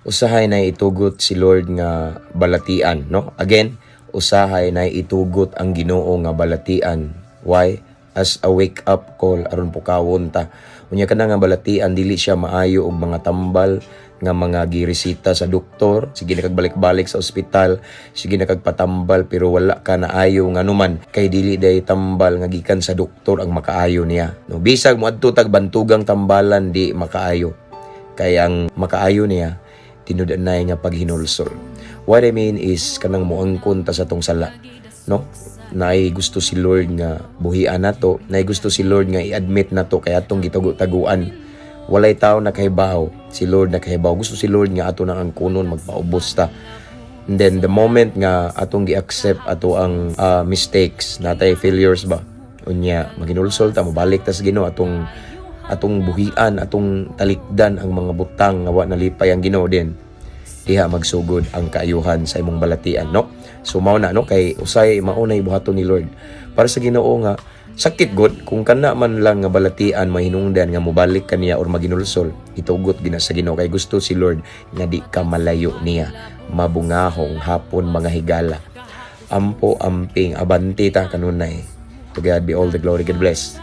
usahay na itugot si Lord nga balatian, no? Again, usahay na itugot ang Ginoo nga balatian. Why? As a wake up call aron pukawon ta. Unya kana nga balatian dili siya maayo og mga tambal nga mga giresita sa doktor, sige na kagbalik-balik sa ospital, sige na kagpatambal pero wala ka na ayo nga numan kay dili day tambal nga gikan sa doktor ang makaayo niya. No, bisag mo adto tag bantugang tambalan di makaayo. Kay ang makaayo niya tinud-anay nga paghinulsol. What I mean is kanang moangkon ta sa tong sala, no? Naay gusto si Lord nga buhian nato, naay gusto si Lord nga i-admit nato kay atong gitago-taguan. Walay tao nakahibaw, si Lord nakahibaw. Gusto si Lord nga ato nang angkunon magpaubos ta. And then the moment nga atong gi-accept ato ang mistakes, natay failures ba? Unya maginulsol ta, mabalik ta sa Ginoo atong buhian, atong talikdan ang mga butang nga wa nalipay ang Ginoo din. Diha magsugod ang kaayuhan sa imong balatian, no? So mao na, no, kay usay maunay buhaton ni Lord para sa Ginoo nga sakit god kung kana man lang nga balatian mahinungdan nga mobalik kaniya or maginulsol, itugot gina sa Ginoo kay gusto si Lord nga di ka malayo niya, mabungahong hapon mga higala, ampo amping abanti ta kanunay. To God be all the glory. God bless.